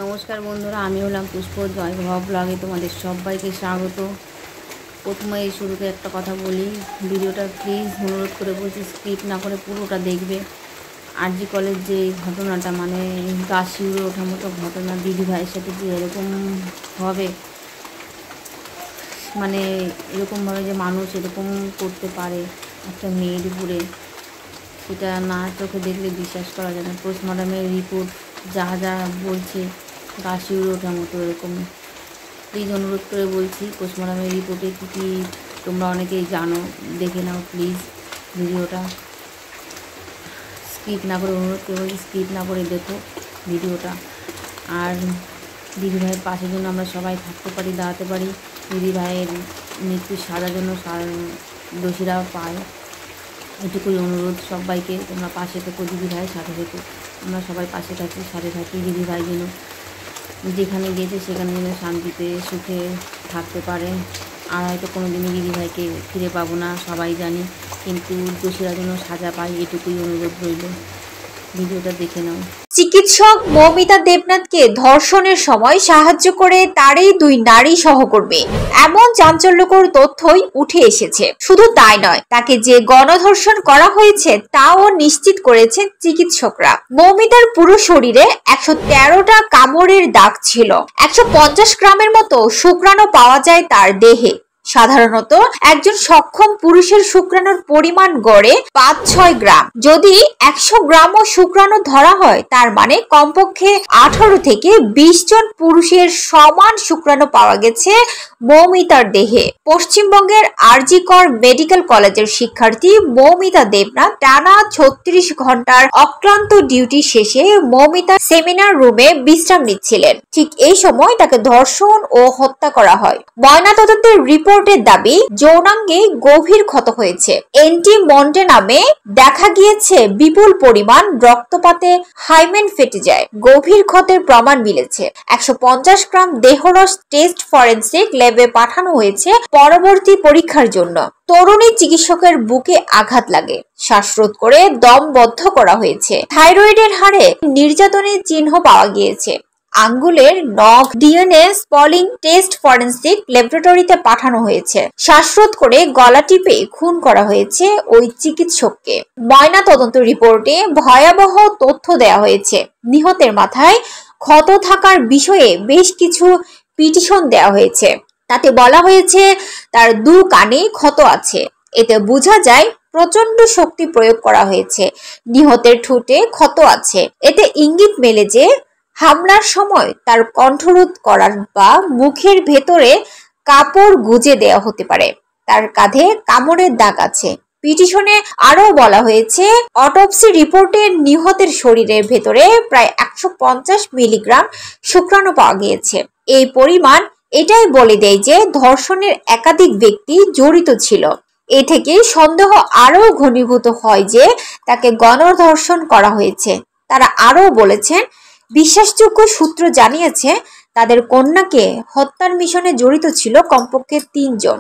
নমস্কার বন্ধুরা, আমি হলাম পুষ্প। জয় ভব ব্লগে তোমাদের সবাইকে স্বাগত। প্রথমে এই শুরুতে একটা কথা বলি, ভিডিওটা প্লিজ অনুরোধ করে বলছি স্কিপ না করে পুরোটা দেখবে। আরজি কলেজ যে ঘটনাটা, মানে গা শিউরে ওঠার মতো ঘটনা, দিদি ভাইয়ের সাথে যে এরকম হবে, মানে এরকমভাবে যে মানুষ এরকম করতে পারে একটা মেয়ের উপরে, সেটা না চোখে দেখলে বিশ্বাস করা যায় না। পোস্টমর্টমের রিপোর্ট যা যা বলছে, গা শিউরে ওঠার মতো এরকম। প্লিজ অনুরোধ করে বলছি, পোস্টমর্টমের রিপোর্টে কী কী তোমরা অনেকেই জানো, দেখে নাও প্লিজ ভিডিওটা। স্কিপ না করে, অনুরোধ করে বলছি স্কিপ না করে দেখো ভিডিওটা। আর দিদিভাইয়ের পাশের জন্য আমরা সবাই থাকতে পারি, দাঁড়াতে পারি। দিদিভাইয়ের মৃত্যুর সাজার জন্য দোষীরা পায়, এটুকুই অনুরোধ সবাইকে। তোমরা পাশে থেকো, দিদিভাইয়ের সাথে থেকো। আমরা সবাই পাশে থাকি, সাথে থাকি। দিদিভাই যেন যেখানে গিয়েছে সেখানে যেন শান্তিতে সুখে থাকতে পারে। আর হয়তো কোনো দিনই দিদিভাইকে ফিরে পাবো না, সবাই জানি, কিন্তু দোষীরা যেন সাজা পায়, এটুকুই অনুরোধ রইল। ভিডিওটা দেখে নাও। চিকিৎসক মৌমিতা দেবনাথকে ধর্ষণের সময় সাহায্য করে তারই দুই নারী সহকর্মী, এমন চাঞ্চল্যকর তথ্যই উঠে এসেছে। শুধু তাই নয়, তাকে যে গণধর্ষণ করা হয়েছে তাও নিশ্চিত করেছেন চিকিৎসকরা। মৌমিতার পুরো শরীরে 113টা কামড়ের দাগ ছিল। 150 গ্রামের মতো শুক্রাণু পাওয়া যায় তার দেহে। সাধারণত একজন সক্ষম পুরুষের শুক্রাণুর পরিমাণ গড়ে 5-6 গ্রাম। যদি 100 গ্রামও শুক্রাণু ধরা হয়, তার মানে কমপক্ষে 18 থেকে 20 জন পুরুষের সমান শুক্রাণু পাওয়া গেছে মৌমিতার দেহে। পশ্চিমবঙ্গের আরজি কর মেডিকেল কলেজের শিক্ষার্থী মৌমিতা দেবনাথ টানা 36 ঘন্টার অক্লান্ত ডিউটি শেষে মৌমিতার সেমিনার রুমে বিশ্রাম নিচ্ছিলেন। ঠিক এই সময় তাকে ধর্ষণ ও হত্যা করা হয়। ময়নাতদন্তের রিপোর্টের দাবি, যৌনাঙ্গে গভীর ক্ষত হয়েছে। নামে দেখা গিয়েছে বিপুল পরিমাণ রক্তপাতে হাইমেন ফেটে যায়। গভীর ক্ষতের প্রমাণ মিলেছে। 150 গ্রাম দেহরস টেস্ট ফরেনসিক ল্যাবে পাঠানো হয়েছে পরবর্তী পরীক্ষার জন্য। তরুণী চিকিৎসকের বুকে আঘাত লাগে, শ্বাসরোধ করে দম বদ্ধ করা হয়েছে। থাইরয়েডের হাড়ে নির্যাতনের চিহ্ন পাওয়া গিয়েছে। আঙ্গুলের নখ ডিএনএ স্পলিং টেস্ট ফরেনসিক ল্যাবরেটরিতে পাঠানো হয়েছে। শ্বাসরোধ করে গলা টিপে খুন করা হয়েছে ওই চিকিৎসককে। ময়না তদন্ত রিপোর্টে ভয়াবহ তথ্য দেয়া হয়েছে। নিহতের মাথায় ক্ষত থাকার বিষয়ে বেশ কিছু পিটিশন দেয়া হয়েছে। তাতে বলা হয়েছে তার 2 কানে ক্ষত আছে। এতে বোঝা যায় প্রচন্ড শক্তি প্রয়োগ করা হয়েছে। নিহতের ঠোঁটে ক্ষত আছে। এতে ইঙ্গিত মেলে যে হামলার সময় তার কণ্ঠরোধ করার বা মুখের ভেতরে কাপড় গুজে দেওয়া হতে পারে। তার কাঁধে কামড়ের দাগ আছে। পিটিশনে আরো বলা হয়েছে, অটোপসি রিপোর্টে নিহতের শরীরের ভেতরে প্রায় 150 মিলিগ্রাম শুক্রাণু পাওয়া গিয়েছে। এই পরিমাণ এটাই বলে দেয় যে ধর্ষণের একাধিক ব্যক্তি জড়িত ছিল। এ থেকে সন্দেহ আরো ঘনীভূত হয় যে তাকে গণধর্ষণ করা হয়েছে। তারা আরো বলেছেন, বিশ্বাসযোগ্য সূত্র জানিয়েছে তাদের কন্যাকে হত্যার মিশনে জড়িত ছিল কমপক্ষে 3 জন।